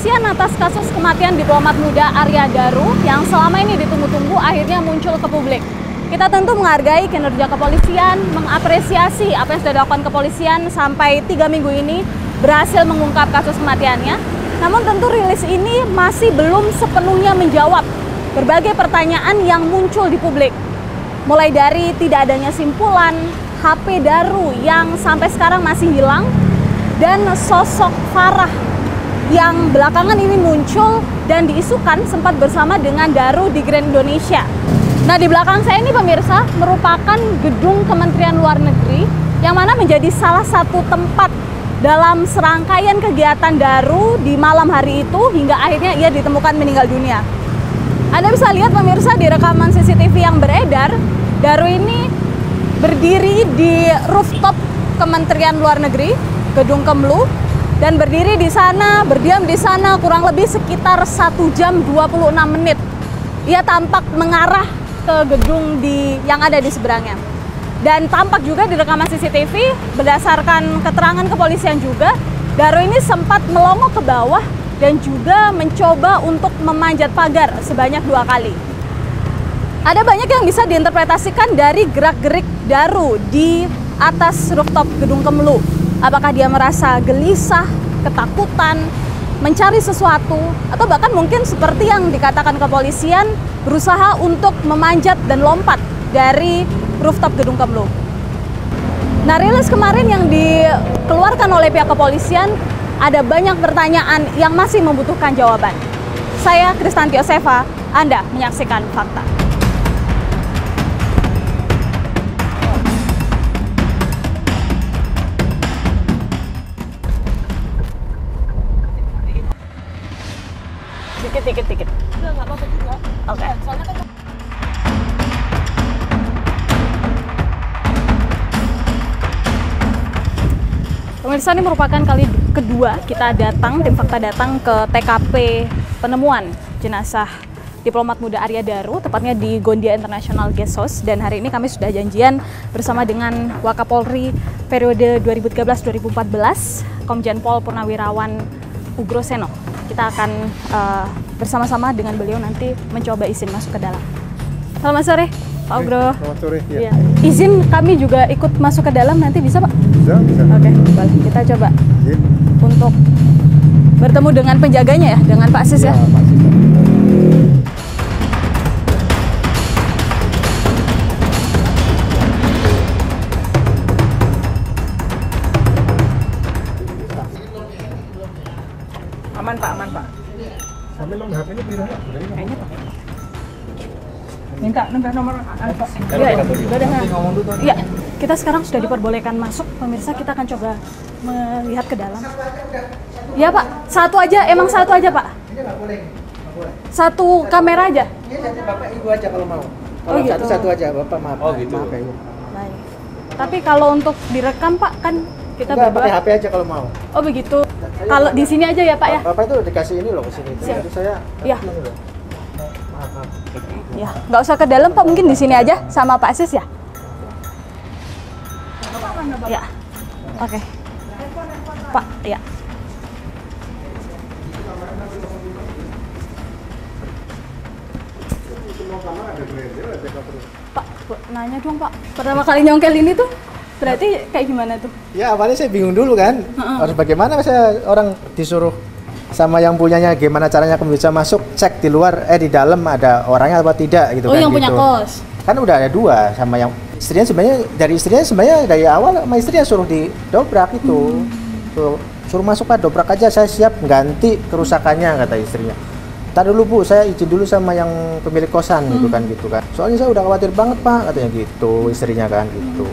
kepolisian atas kasus kematian diplomat muda Arya Daru yang selama ini ditunggu-tunggu akhirnya muncul ke publik. Kita tentu menghargai kinerja kepolisian, mengapresiasi apa yang sudah dilakukan kepolisian sampai 3 minggu ini berhasil mengungkap kasus kematiannya. Namun tentu rilis ini masih belum sepenuhnya menjawab berbagai pertanyaan yang muncul di publik. Mulai dari tidak adanya simpulan, HP Daru yang sampai sekarang masih hilang, dan sosok Farah yang belakangan ini muncul dan diisukan sempat bersama dengan Daru di Grand Indonesia. Nah, di belakang saya ini pemirsa merupakan gedung Kementerian Luar Negeri yang mana menjadi salah satu tempat dalam serangkaian kegiatan Daru di malam hari itu hingga akhirnya ia ditemukan meninggal dunia. Anda bisa lihat pemirsa di rekaman CCTV yang beredar, Daru ini berdiri di rooftop Kementerian Luar Negeri, Gedung Kemlu, dan berdiri di sana, berdiam di sana kurang lebih sekitar 1 jam 26 menit. Ia tampak mengarah ke gedung yang ada di seberangnya. Dan tampak juga di rekaman CCTV, berdasarkan keterangan kepolisian juga, Daru ini sempat melongo ke bawah dan juga mencoba untuk memanjat pagar sebanyak 2 kali. Ada banyak yang bisa diinterpretasikan dari gerak-gerik Daru di atas rooftop Gedung Kemlu. Apakah dia merasa gelisah, ketakutan, mencari sesuatu, atau bahkan mungkin seperti yang dikatakan kepolisian, berusaha untuk memanjat dan lompat dari rooftop Gedung Kemlu. Nah, rilis kemarin yang dikeluarkan oleh pihak kepolisian, ada banyak pertanyaan yang masih membutuhkan jawaban. Saya Kristanti Yosefa, Anda menyaksikan Fakta. Dikit. Enggak apa-apa juga. Oke. Soalnya kan Pemirsa, ini merupakan kali kedua kita datang, tim Fakta datang ke TKP penemuan jenazah diplomat muda Arya Daru, tepatnya di Gondia International Guest House. Dan hari ini kami sudah janjian bersama dengan Wakapolri periode 2013-2014, Komjen Pol Purnawirawan Ugroseno. Kita akan bersama-sama dengan beliau nanti mencoba izin masuk ke dalam. Selamat sore, Pak Ugro. Selamat sore. Ya. Izin kami juga ikut masuk ke dalam nanti bisa, Pak? Bisa. Oke, boleh. Kita coba Izin. untuk bertemu dengan penjaganya ya, dengan Pak Sis ya. Pak Sis. aman Pak. Sampai nomor HP-nya berapa? Kayaknya Pak. Minta nomor Pak. Iya, kita sekarang sudah diperbolehkan masuk. Pemirsa, kita akan coba melihat ke dalam. Ya Pak, satu aja, emang satu aja Pak? Ini nggak boleh. Satu kamera aja? Ini satu Bapak Ibu aja kalau mau. Kalau gitu. satu aja Bapak maaf. Oh gitu. Maaf ya. Baik. Tapi kalau untuk direkam Pak, kan kita Enggak, pakai berdua. HP aja kalau mau. Oh begitu. Kalau di sini aja ya Pak ya? Bapak itu udah dikasih ini loh ke sini. Siap. Jadi saya Iya. ini loh. Maaf. Ya, nggak usah ke dalam Pak, mungkin di sini aja sama Pak Sis ya? Ya, oke. Pak, ya. Pak, nanya dong Pak, pertama kali nyongkel ini tuh berarti kayak gimana tuh? Ya awalnya saya bingung dulu kan. Harus bagaimana saya orang disuruh sama yang punyanya gimana caranya aku bisa masuk, cek di luar di dalam ada orangnya apa tidak gitu Oh, kan. yang punya gitu. kos. Kan udah ada dua sama yang istrinya sebenarnya dari awal sama istrinya suruh didobrak itu. Suruh masuk Pak, dobrak aja, saya siap ganti kerusakannya kata istrinya. Ntar dulu Bu, saya izin dulu sama yang pemilik kosan gitu kan. Soalnya saya udah khawatir banget Pak katanya gitu istrinya kan gitu.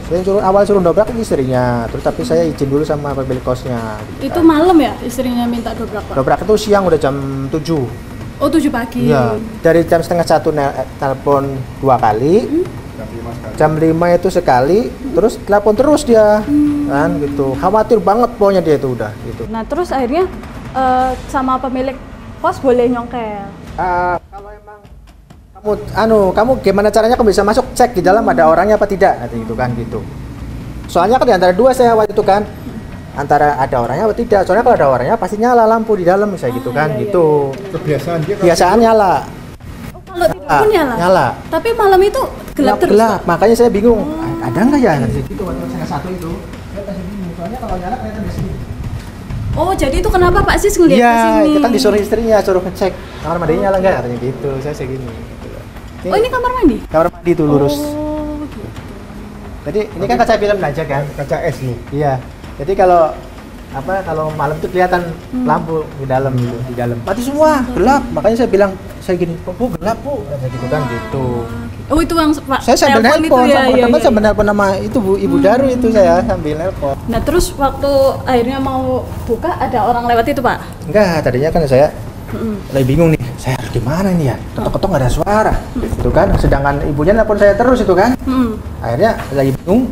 Saya suruh dobrak istrinya, terus tapi saya izin dulu sama pemilik kosnya. Gitu Itu kan. malam ya istrinya minta dobrak Pak? Dobrak itu siang udah jam 7. Oh 7 pagi. Iya, dari jam setengah 1 telepon 2 kali. Jam 5 itu sekali, terus telepon terus dia. Kan gitu. Khawatir banget pokoknya dia itu udah gitu. Nah terus akhirnya sama pemilik kos boleh nyongkel. Kalau emang kamu gimana caranya kamu bisa masuk, cek di dalam ada orangnya apa tidak, gitu kan gitu. Soalnya kan di antara dua saya waktu itu kan antara ada orangnya atau tidak. Soalnya kalau ada orangnya pasti nyala lampu di dalam misalnya gitu kan, iya, gitu. Kebiasaan dia Biasaan nyala. Kalau tidur pun nyala. Nyala. Tapi malam itu gelap terus. Gelap. Makanya saya bingung. Ada nggak ya? Gitu waktu saya satu itu. Saya masih bingung. Soalnya kalau nyala kelihatan di sini. Oh, jadi itu kenapa Pak Sis ngeliat Iya, ke sini? itu kan disuruh istrinya, suruh ngecek kamar mandinya nyala nggak katanya gitu. Saya segini. Oh, ini kamar mandi? Kamar mandi itu lurus. Oh, gitu. Jadi ini kan kaca film aja kan? kaca es nih. Iya. Jadi kalau kalau malam itu kelihatan lampu di dalam gitu, di dalam. Mati semua, gelap. Makanya saya bilang saya gini, "Bu, gelap, Bu." Kata gitu kan gitu. Oh, itu yang Pak Saya sambil telepon nelpon itu ya, sama iya, teman, iya. sambil nelpon nama itu Bu Ibu Daru itu saya sambil nelpon. Nah, terus waktu akhirnya mau buka ada orang lewat itu, Pak? Enggak, tadinya kan saya lagi bingung nih. Saya harus gimana nih ya? Ketok-ketok nggak ada suara. Itu kan, sedangkan ibunya nelpon saya terus itu kan. Akhirnya lagi bingung.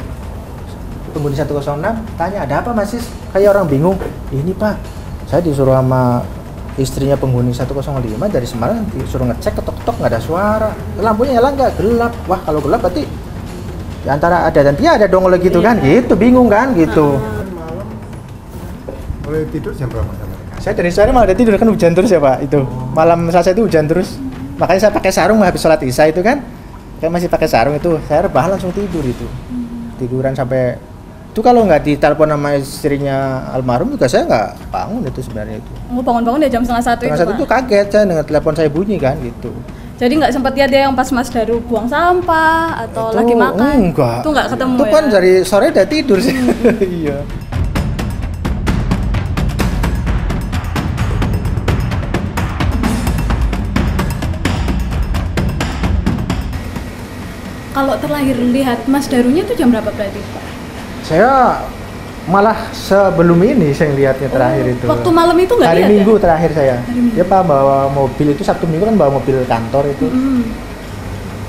Penghuni 106 tanya, ada apa Mas Sis? Kayak orang bingung. Ini Pak, saya disuruh sama istrinya penghuni 105 dari semalam disuruh ngecek ketok-ketok nggak ada suara. Lampunya nyala nggak? Gelap. Wah kalau gelap berarti ya antara ada dan tiada dong kalau gitu kan. Gitu bingung kan gitu. Malam mulai tidur jam berapa sama? Saya dari sore malah udah tidur kan hujan terus ya Pak itu. Malam Selasa itu hujan terus. Makanya saya pakai sarung habis sholat Isya itu kan. Saya masih pakai sarung itu. Saya rebahan langsung tidur itu. Tiduran sampai itu kalau nggak ditelepon sama istrinya almarhum juga saya nggak bangun itu sebenarnya itu. Oh, bangun-bangun ya jam 1:30 itu, Setengah satu Pak? itu kaget saya dengan telepon saya bunyi kan gitu. Jadi nggak sempat lihat dia yang pas Mas Daru buang sampah atau Itu lagi makan? enggak. Itu nggak ketemu Itu ya? kan dari sore udah tidur sih. Iya. Kalau terlahir lihat Mas Darunya itu jam berapa berarti, Pak? Saya malah sebelum ini saya lihatnya terakhir itu. Waktu malam itu nggak hari lihat Minggu ya? terakhir saya. Dia Pak bawa mobil itu Sabtu Minggu kan bawa mobil kantor itu.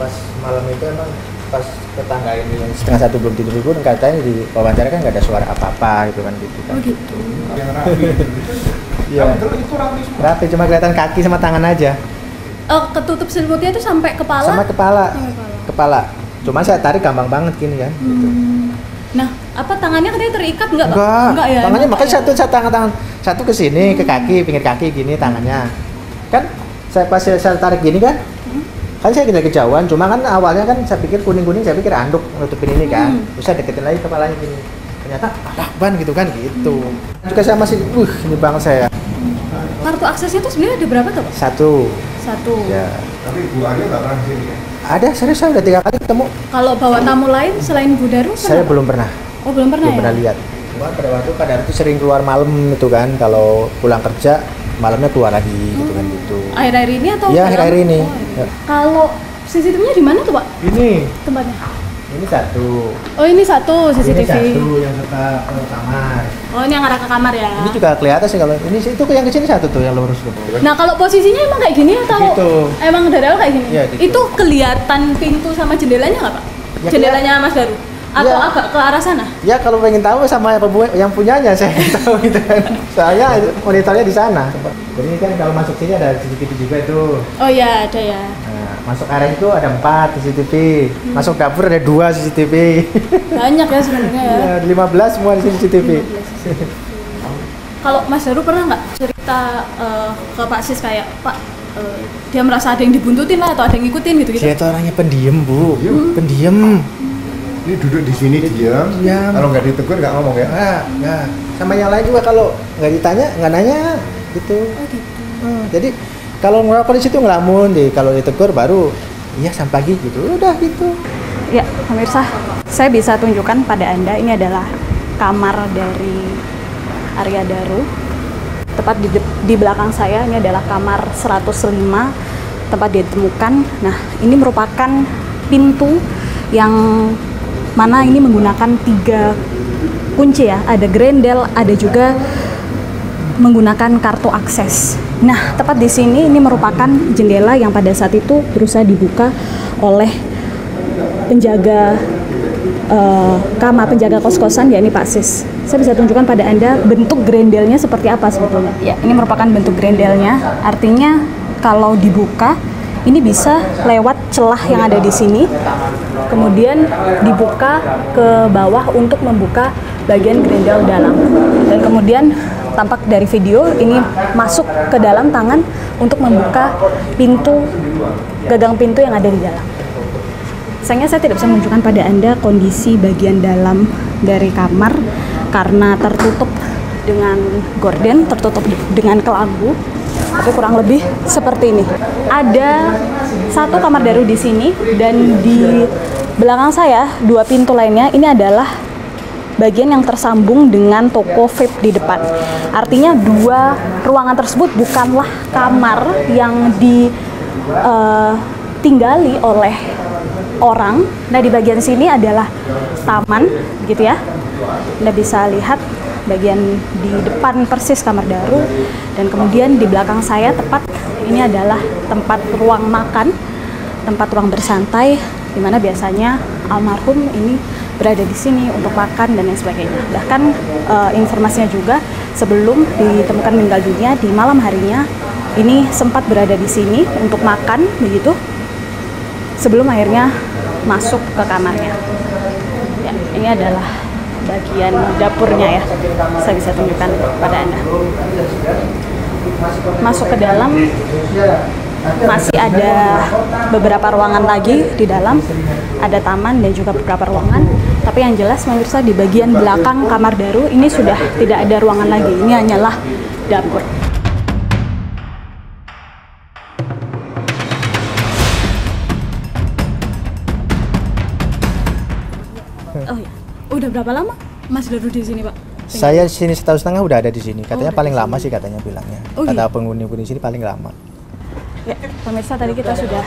Pas malam itu emang pas tetangga ini setengah satu belum tidur pun katanya di wawancara kan nggak ada suara apa-apa gitu kan gitu kan. Oh gitu. Yang rapi. Iya. Itu rapi semua. Rapi cuma kelihatan kaki sama tangan aja. Ketutup selimutnya itu sampai kepala? Sama kepala. Sampai kepala. Kepala. Cuma saya tarik gampang banget gini kan. Gitu. Nah, apa tangannya katanya terikat nggak, Pak? Enggak ya. tangannya emang makanya kayak- satu tangan satu ke sini ke kaki pinggir kaki gini tangannya kan saya pas saya tarik gini kan kan saya tidak kejauhan cuma kan awalnya kan saya pikir kuning saya pikir anduk nutupin ini kan terus saya deketin lagi kepalanya gini ternyata ada ban gitu kan gitu juga saya masih ini banget saya Kartu aksesnya tuh sebenarnya ada berapa tuh, Pak? satu Ya. Tapi buahnya nggak pernah sini ya. ada serius saya udah 3 kali ketemu Kalau bawa tamu lain selain Bu Daru saya pernah, Pak? belum pernah Oh, belum pernah ya? lihat cuma pada waktu kadang itu sering keluar malam itu kan kalau pulang kerja malamnya keluar lagi gitu kan gitu Akhir-akhir ini atau? Iya, udah akhir-akhir lama? ini. Oh, iya. Ya. Kalau CCTV-nya di mana tuh, Pak? ini Tempatnya? satu Oh, ini satu CCTV. ini satu yang suka ke kamar Oh, ini yang arah ke kamar ya. ini juga kelihatan sih kalau ini itu yang kesini satu tuh yang lurus tuh Nah, kalau posisinya emang kayak gini atau Gitu. emang dari awal kayak gini? Iya, gitu. Itu kelihatan pintu sama jendelanya nggak, Pak? Ya, Jendelanya Mas Daru? Atau Iya. agak ke arah sana? ya kalau pengen tahu sama yang punyanya saya tahu gitu kan soalnya monitornya di sana jadi ini kan kalau masuk sini ada CCTV juga itu Oh iya, ada ya. nah, masuk area itu ada 4 CCTV masuk dapur ada 2 CCTV Banyak ya sebenarnya ya. ya 15 semua di sini CCTV Kalau Mas Daru pernah nggak cerita ke Pak Sis kayak, Pak, dia merasa ada yang dibuntutin lah atau ada yang ngikutin gitu-gitu? dia itu orangnya pendiam bu pendiam Ini duduk di sini diam. Diam. Kalau nggak ditegur nggak ngomong ya. Nah, sama yang lain juga kalau nggak ditanya nggak nanya gitu. Oh gitu. Jadi kalau ngerokok di situ ngelamun deh, kalau ditegur baru iya sampai pagi gitu, udah gitu. Ya, pemirsa, saya bisa tunjukkan pada Anda ini adalah kamar dari Arya Daru. Tepat di belakang saya ini adalah kamar 105 tempat dia ditemukan. Nah, ini merupakan pintu yang mana ini menggunakan 3 kunci ya. Ada grendel, ada juga menggunakan kartu akses. Nah, tepat di sini ini merupakan jendela yang pada saat itu berusaha dibuka oleh penjaga kamar, penjaga kos-kosan yakni Pak Sis. Saya bisa tunjukkan pada Anda bentuk grendelnya seperti apa sebetulnya. Ya, ini merupakan bentuk grendelnya. Artinya kalau dibuka ini bisa lewat celah yang ada di sini, kemudian dibuka ke bawah untuk membuka bagian grendel dalam. Dan kemudian tampak dari video ini masuk ke dalam tangan untuk membuka gagang pintu yang ada di dalam. Sayangnya saya tidak bisa menunjukkan pada Anda kondisi bagian dalam dari kamar karena tertutup dengan gorden, tertutup dengan kelabu, tapi kurang lebih seperti ini. Ada satu kamar daru di sini dan di belakang saya 2 pintu lainnya ini adalah bagian yang tersambung dengan toko vape di depan. Artinya 2 ruangan tersebut bukanlah kamar yang ditinggali oleh orang. Nah, di bagian sini adalah taman, begitu ya. Anda bisa lihat bagian di depan persis kamar daru, dan kemudian di belakang saya tepat ini adalah tempat ruang makan, tempat ruang bersantai, di mana biasanya almarhum ini berada di sini untuk makan dan lain sebagainya. Bahkan informasinya juga sebelum ditemukan meninggal dunia di malam harinya ini sempat berada di sini untuk makan, begitu, sebelum akhirnya masuk ke kamarnya. Ya, ini adalah bagian dapurnya ya. Saya bisa tunjukkan pada Anda. Masuk ke dalam, masih ada beberapa ruangan lagi di dalam. Ada taman dan juga beberapa ruangan. Tapi yang jelas pemirsa, di bagian belakang kamar daru ini sudah tidak ada ruangan lagi. Ini hanyalah dapur. Oh ya, udah berapa lama Mas Daru di sini, Pak? Saya sini 1,5 tahun udah ada di sini. Katanya paling lama sih katanya bilangnya. Kata penghuni-penghuni sini paling lama. Ya, pemirsa, tadi kita sudah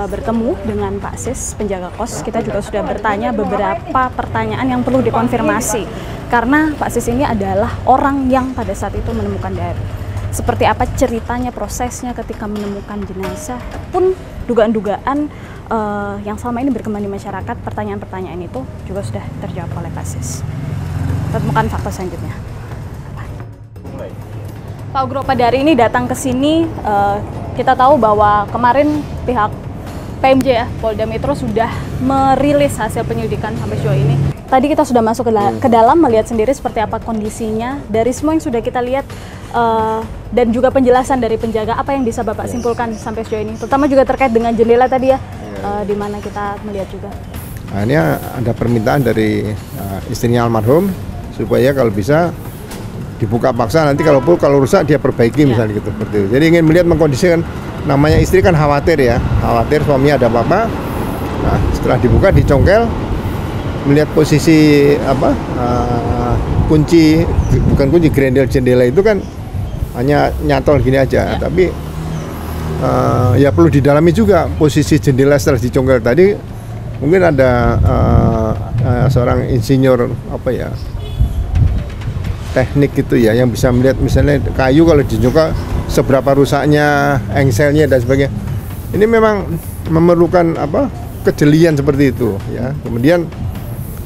bertemu dengan Pak Sis, penjaga kos. Kita juga sudah bertanya beberapa pertanyaan yang perlu dikonfirmasi. Karena Pak Sis ini adalah orang yang pada saat itu menemukan Daru. Seperti apa ceritanya, prosesnya ketika menemukan jenazah, pun dugaan-dugaan yang selama ini berkembang di masyarakat, pertanyaan-pertanyaan itu juga sudah terjawab oleh Pak Sis. Kita temukan fakta selanjutnya. Pak Ugro Padari ini datang ke sini, kita tahu bahwa kemarin pihak PMJ ya, Polda Metro sudah merilis hasil penyelidikan sampai sejauh ini. Tadi kita sudah masuk ke dalam melihat sendiri seperti apa kondisinya. Dari semua yang sudah kita lihat dan juga penjelasan dari penjaga, apa yang bisa Bapak simpulkan sampai sejauh ini? Terutama juga terkait dengan jendela tadi ya, di mana kita melihat juga. Nah, ini ada permintaan dari istrinya almarhum supaya kalau bisa dibuka paksa, nanti kalau rusak dia perbaiki misalnya gitu, seperti itu. Jadi ingin melihat mengkondisikan, namanya istri kan khawatir ya, khawatir suaminya ada apa-apa. Nah, setelah dibuka dicongkel, melihat posisi kunci, bukan kunci, grendel jendela itu kan hanya nyantol gini aja, tapi ya perlu didalami juga posisi jendela setelah dicongkel tadi. Mungkin ada seorang insinyur teknik gitu ya, yang bisa melihat misalnya kayu kalau dijungkal seberapa rusaknya, engselnya dan sebagainya. Ini memang memerlukan kejelian seperti itu ya. Kemudian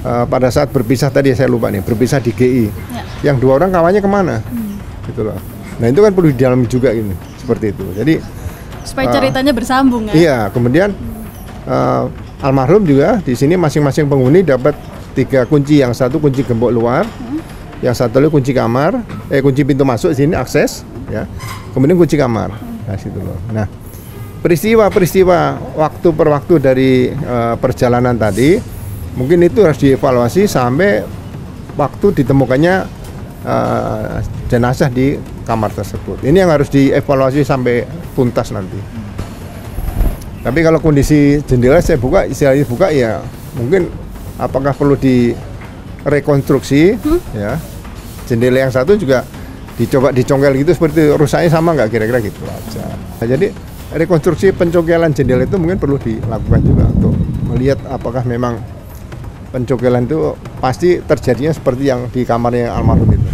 pada saat berpisah tadi saya lupa nih, berpisah di GI ya. Yang 2 orang kawannya kemana gitu loh. Nah itu kan perlu didalami juga ini, seperti itu. Jadi supaya ceritanya bersambung ya. Iya, kemudian almarhum juga di sini masing-masing penghuni dapat 3 kunci, yang satu kunci gembok luar, yang satu lagi kunci kamar, kunci pintu masuk sini akses, ya. Kemudian kunci kamar, nah situ loh. Nah, peristiwa waktu per waktu dari perjalanan tadi, mungkin itu harus dievaluasi sampai waktu ditemukannya jenazah di kamar tersebut. Ini yang harus dievaluasi sampai tuntas nanti. Tapi kalau kondisi jendela saya buka, istilahnya buka ya, mungkin apakah perlu direkonstruksi ya. Jendela yang satu juga dicoba dicongkel gitu, seperti rusaknya sama nggak, kira-kira gitu aja. Nah, jadi rekonstruksi pencongkelan jendela itu mungkin perlu dilakukan juga untuk melihat apakah memang pencongkelan itu pasti terjadinya seperti yang di kamarnya almarhum itu.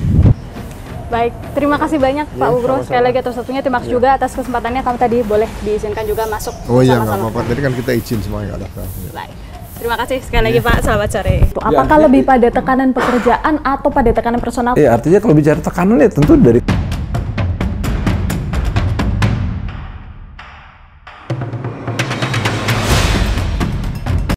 Baik, terima kasih banyak Pak Ugro. Sekali lagi atas waktunya, terima kasih juga atas kesempatannya. Kami tadi boleh diizinkan juga masuk. Oh iya, nggak apa-apa. Tadi kan kita izin semuanya, nggak ada. Baik. Terima kasih sekali lagi Pak, selamat sore. Apakah lebih pada tekanan pekerjaan atau pada tekanan personal? Artinya kalau bicara tekanan ya tentu dari